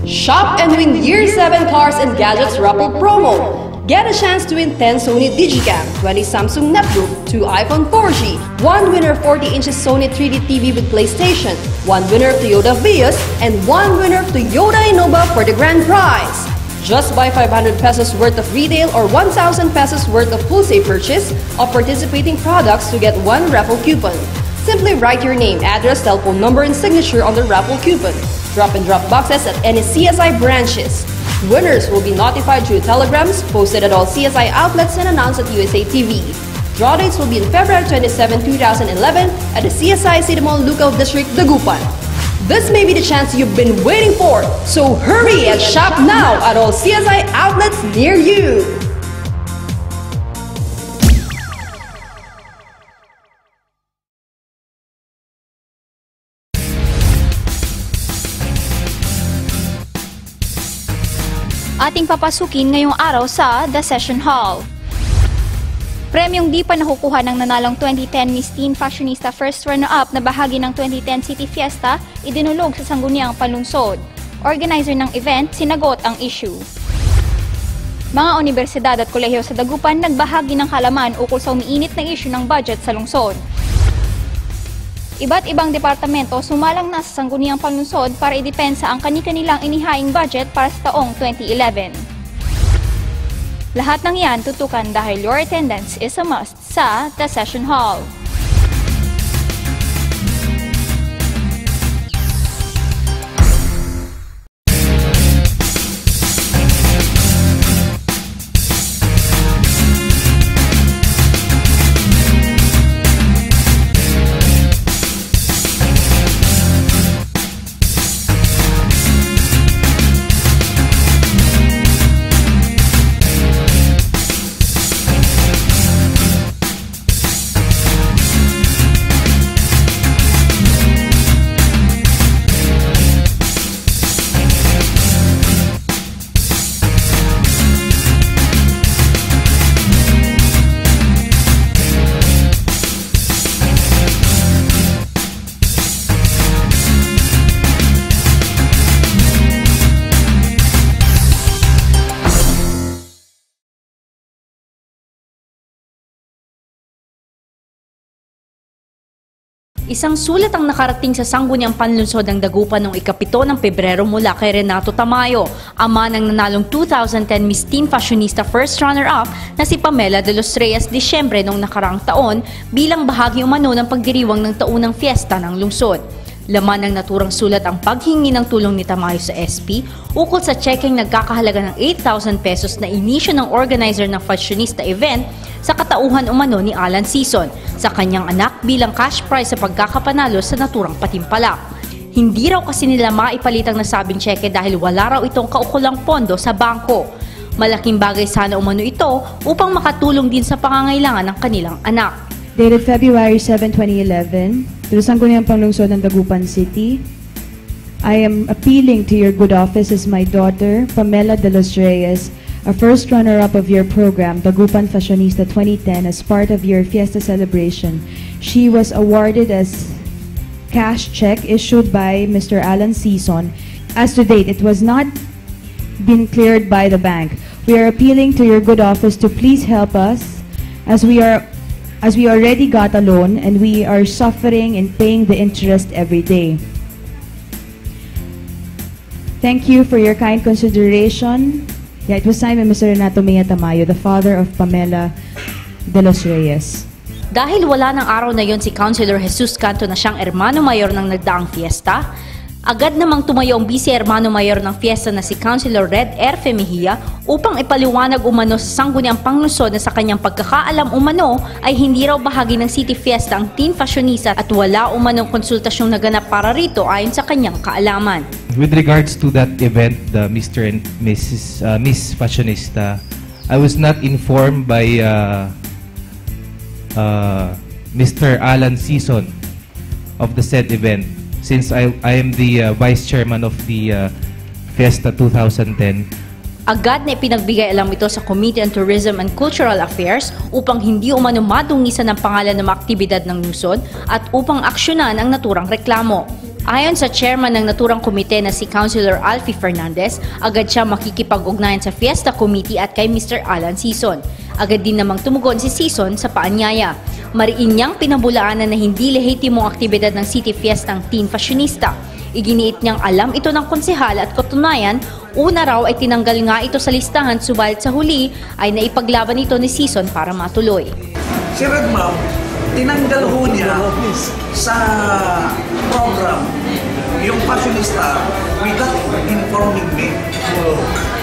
Shop and win Year 7 Cars and Gadgets Raffle promo. Get a chance to win 10 Sony Digicam, 20 Samsung Netbook, 2 iPhone 4G, 1 winner 40 inches Sony 3D TV with PlayStation, 1 winner Toyota Vios, and 1 winner Toyota Innova for the grand prize. Just buy 500 pesos worth of retail or 1,000 pesos worth of wholesale purchase of participating products to get 1 raffle coupon. Simply write your name, address, telephone number, and signature on the raffle coupon. Drop and drop boxes at any CSI branches. Winners will be notified through telegrams posted at all CSI outlets and announced at USA TV. Draw dates will be in February 27, 2011 at the CSI City Mall, Lucao District, Dagupan. This may be the chance you've been waiting for, so hurry and shop now at all CSI outlets near you. Ating papasukin ngayong araw sa The Session Hall. Premyong di pa nakukuha ng nanalong 2010 Miss Teen Fashionista First Runner-Up na bahagi ng 2010 City Fiesta, idinulog sa Sangguniang Panlungsod. Organizer ng event, sinagot ang issue. Mga universidad at kolehiyo sa Dagupan nagbahagi ng kalaman ukol sa umiinit na issue ng budget sa lungsod. Iba't ibang departamento sumalang na sa Sangguniang Panlungsod para idepensa ang kani-kanilang inihaing budget para sa taong 2011. Lahat ng yan tutukan dahil your attendance is a must sa The Session Hall. Isang sulat ang nakarating sa Sangguniang Panlungsod ng Dagupan noong ika-7 ng Pebrero mula kay Renato Tamayo, ama ng nanalong 2010 Miss Teen Fashionista First Runner-Up na si Pamela de los Reyes Disyembre noong nakaraang taon bilang bahagi umano ng pagdiriwang ng taunang fiesta ng lungsod. Laman ng naturang sulat ang paghingi ng tulong ni Tamayo sa SP ukol sa checking nagkakahalaga ng 8,000 pesos na inisyo ng organizer ng fashionista event sa katauhan umano ni Alan Season sa kanyang anak bilang cash prize sa pagkakapanalo sa naturang patimpalak. Hindi raw kasi nila maipalit ang nasabing cheque dahil wala raw itong kaukulang pondo sa bangko. Malaking bagay sana umano ito upang makatulong din sa pangangailangan ng kanilang anak. Dated February 7, 2011, to the Sangguniang Panlungsod ng Dagupan City, I am appealing to your good office as my daughter, Pamela de los Reyes, a first runner-up of your program, Dagupan Fashionista 2010, as part of your fiesta celebration. She was awarded as cash check issued by Mr. Alan Season. As to date, it was not been cleared by the bank. We are appealing to your good office to please help us as we already got a loan and we are suffering and paying the interest every day. Thank you for your kind consideration. Yeah, it was signed by Mr. Renato Mea Tamayo, the father of Pamela de los Reyes. Dahil wala ng araw na yon si Councilor Jesus Canto na siyang hermano mayor ng nagdaang fiesta, agad namang tumayo ang vice-hermano mayor ng fiesta na si Councilor Red Erfe Mejia upang ipaliwanag umano sa Sangguniang Panlungsod na sa kanyang pagkakaalam umano ay hindi raw bahagi ng City Fiesta ang Teen Fashionista at wala umanong konsultasyong naganap para rito ayon sa kanyang kaalaman. With regards to that event, the Mr. and Miss Fashionista, I was not informed by Mr. Alan Season of the said event. Since I am the Vice Chairman of the Fiesta 2010. Agad na ipinagbigay alam ito sa Committee on Tourism and Cultural Affairs upang hindi umano madungisan ang pangalan ng mga aktibidad ng lungsod at upang aksyonan ang naturang reklamo. Ayon sa chairman ng naturang komite na si Councilor Alfie Fernandez, agad siya makikipag-ugnayan sa Fiesta Committee at kay Mr. Alan Sison. Agad din namang tumugon si Sison sa paanyaya. Mariin niyang pinabulaanan na hindi lehitimong aktibidad ng City Fiesta ang Teen Fashionista. Iginiit niyang alam ito ng konsehal at katunayan, una raw ay tinanggal nga ito sa listahan subalit sa huli ay naipaglaban ito ni Sison para matuloy. Si Red Ma'am, tinanggal ho niya sa program yung fashionista without informing me.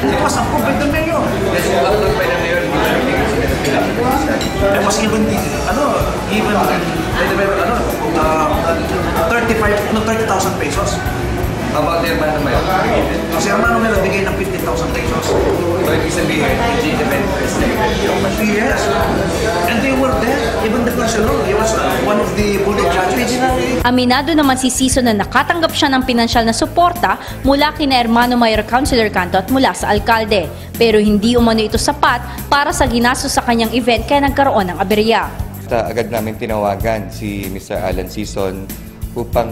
It was approved by the mayor. I was even, 30,000 pesos. How about the Hermano Mayor? Si Hermano Mayor bigay ng 50,000 pesos. So, ibig sabihin, legitimate president yung Yes. And they were there. Even the councilor, he was one of the board of judges. Aminado naman si Sison na nakatanggap siya ng pinansyal na suporta mula kina Hermano Mayor Councilor Canto at mula sa alkalde. Pero hindi umano ito sapat para sa ginastos sa kanyang event kaya nagkaroon ng aberya. Agad namin tinawagan si Mr. Alan Sison upang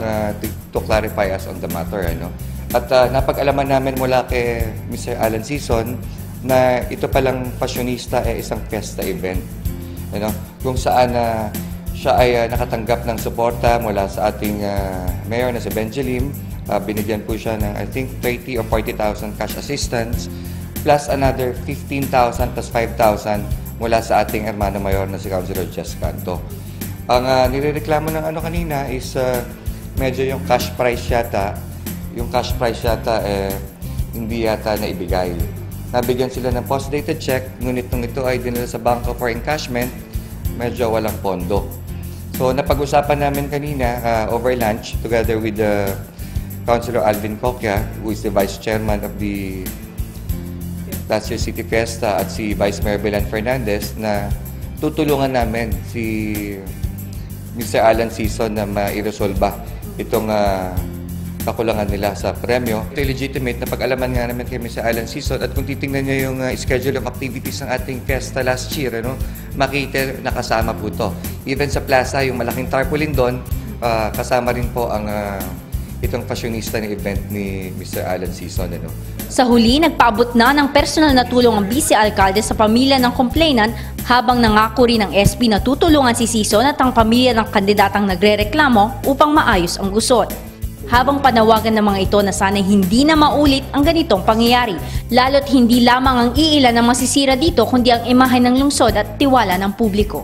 to clarify us on the matter. At napag-alaman namin mula kay Mr. Alan Sison na ito palang fashionista ay isang fiesta event. Kung saan siya ay nakatanggap ng suporta mula sa ating mayor na si Benjalim. Binigyan po siya ng I think 30 or 40,000 cash assistance plus another 15,000 plus 5,000 mula sa ating Hermano Mayor na si Councilor Jess Canto. Ang nirereklamo ng kanina is medyo yung cash price yata. Yung cash price yata hindi yata naibigay. Nabigyan sila ng post-dated check, ngunit nung ito ay dinala sa bangko for encashment, medyo walang pondo. So napag-usapan namin kanina over lunch together with Councilor Alvin Coccia, who is the Vice Chairman of the last year City Fiesta, at si Vice Mayor Belan Fernandez na tutulungan namin si Mr. Alan Sison na mairesolba itong kakulangan nila sa premyo. Ito legitimate na pag-alaman nga namin kay Mr. Alan Sison at kung titingnan niyo yung schedule of activities ng ating fiesta last year, makita nakasama po to. Even sa plaza, yung malaking tarpaulin doon, kasama rin po ang itong fashionista na event ni Mr. Alan Sison. Sa huli, nagpaabot na ng personal na tulong ang vice-alkalde sa pamilya ng complainant habang nangako rin ng SP na tutulungan si Sison at ang pamilya ng kandidatang nagrereklamo upang maayos ang gusot. Habang panawagan ng mga ito na sana'y hindi na maulit ang ganitong pangyayari, lalo't hindi lamang ang iilan ang masisira dito kundi ang imahe ng lungsod at tiwala ng publiko.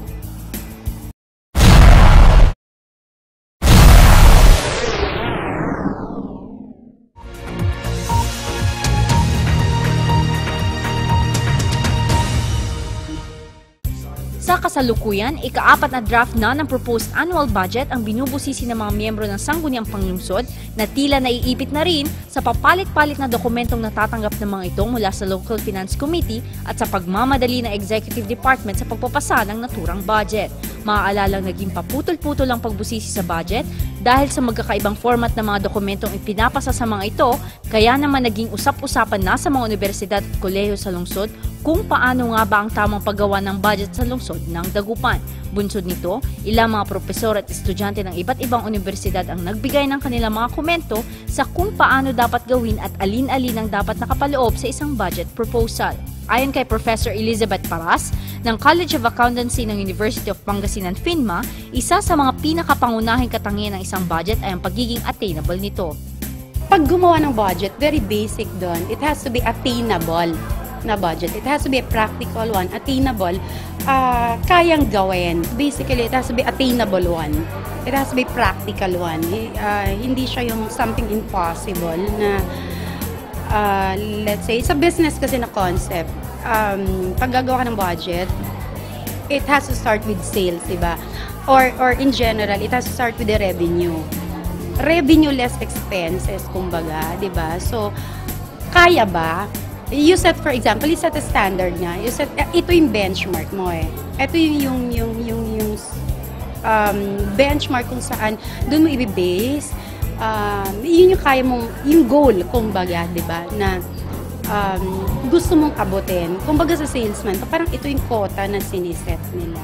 Sa kasalukuyan, ika-4 na draft na ng proposed annual budget ang binubusisi ng mga miyembro ng Sangguniang Panglungsod na tila naiipit na rin sa papalit-palit na dokumentong natatanggap ng mga ito mula sa Local Finance Committee at sa pagmamadali ng Executive Department sa pagpapasa ng naturang budget. Maaalalang naging paputol-putol ang pagbusisi sa budget dahil sa magkakaibang format ng mga dokumentong ipinapasa sa mga ito, kaya naman naging usap-usapan na sa mga universidad at kolehiyo sa lungsod kung paano nga ba ang tamang paggawa ng budget sa lungsod ng Dagupan. Bunsod nito, ilang mga propesor at estudyante ng iba't ibang universidad ang nagbigay ng kanilang mga komento sa kung paano dapat gawin at alin-alin ang dapat nakapaloob sa isang budget proposal. Ayon kay Professor Elizabeth Paras ng College of Accountancy ng University of Pangasinan FINMA, isa sa mga pinakapangunahing katangian ng isang budget ay ang pagiging attainable nito. Pag gumawa ng budget, very basic doon. It has to be attainable na budget. It has to be a practical one, attainable, kayang gawin. Basically, it has to be attainable one. It has to be practical one. Hindi siya yung something impossible na, let's say, it's a business kasi na concept. Pag gagawa ka ng budget, it has to start with sales, diba? Or in general, it has to start with the revenue. Revenue less expenses, kumbaga, diba? So, kaya ba? You set, for example, you set a standard nga. You set, ito yung benchmark mo eh. Ito yung benchmark kung saan doon mo i-base. Yun yung kaya mong, yung goal, kumbaga, di ba, na gusto mong abutin. Kumbaga sa salesman, parang ito yung quota na siniset nila.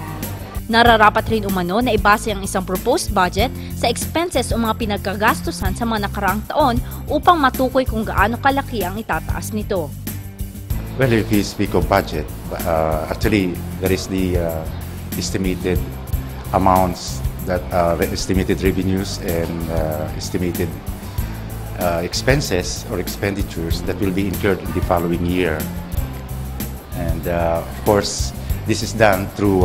Nararapat rin umano na ibase ang isang proposed budget sa expenses o mga pinagkagastusan sa mga nakaraang taon upang matukoy kung gaano kalaki ang itataas nito. Well, if we speak of budget, actually there is the estimated amounts that estimated revenues and estimated expenses or expenditures that will be incurred in the following year. And of course, this is done through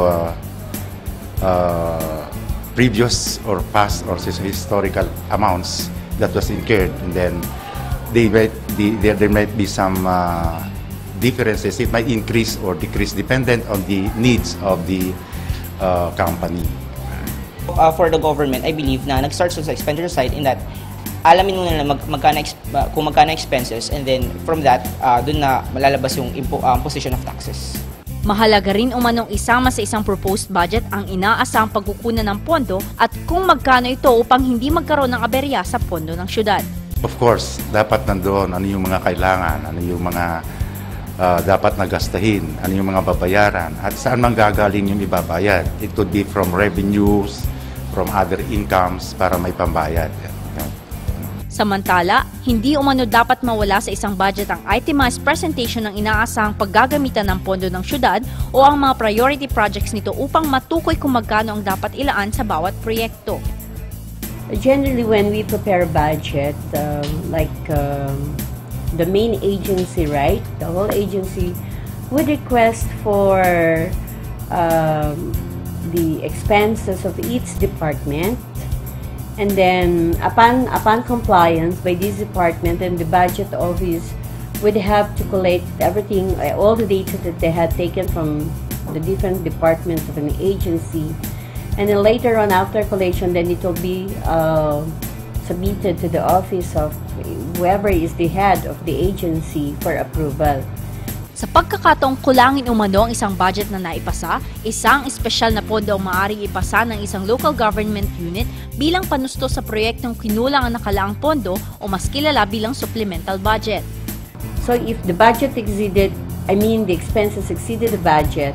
previous or past or historical amounts that was incurred, and then there might be some differences. It might increase or decrease dependent on the needs of the company. For the government, I believe na nag-start sa expenditure side in that alamin mo na kung magkano expenses, and then from that, dun na malalabas yung position of taxes. Mahalaga rin umanong isama sa isang proposed budget ang inaasahang pagkukunan ng pondo at kung magkano ito upang hindi magkaroon ng aberya sa pondo ng syudad. Of course, dapat nandoon ano yung mga kailangan, ano yung mga dapat nagastahin, ano yung mga babayaran, at saan man gagaling yung ibabayad. It could be from revenues, from other incomes para may pambayad. Samantala, hindi umano dapat mawala sa isang budget ang itemized presentation ng inaasahang paggagamitan ng pondo ng syudad o ang mga priority projects nito upang matukoy kung magkano ang dapat ilaan sa bawat proyekto. Generally, when we prepare a budget, the main agency, right, the whole agency would request for the expenses of each department. And then, upon compliance by this department, and the budget office would have to collect everything, all the data that they had taken from the different departments of an agency. And then later on, after collation, then it will be submitted to the office of whoever is the head of the agency for approval. Sa pagkakataong kulangin umano ang isang budget na naipasa, isang espesyal na pondo ang maaaring ipasa ng isang local government unit bilang panusto sa proyektong kinulang ang nakalaang pondo o mas kilala bilang supplemental budget. So if the budget exceeded, the expenses exceeded the budget,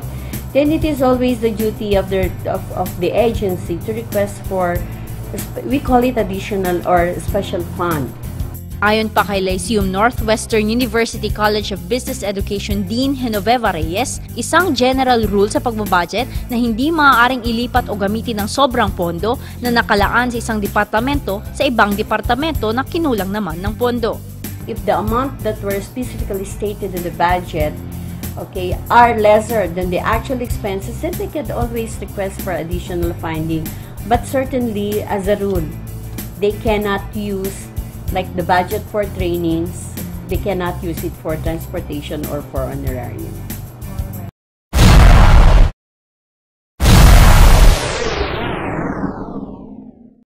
then it is always the duty of the agency to request for, we call it additional or special fund. Ayon pa kay Lyceum Northwestern University College of Business Education Dean Genoveva Reyes, isang general rule sa pagbabudget na hindi maaaring ilipat o gamitin ng sobrang pondo na nakalaan sa isang departamento sa ibang departamento na kinulang naman ng pondo. If the amount that were specifically stated in the budget, are lesser than the actual expenses, then they can always request for additional funding. But certainly, as a rule, they cannot use like the budget for trainings, they cannot use it for transportation or for honorarium.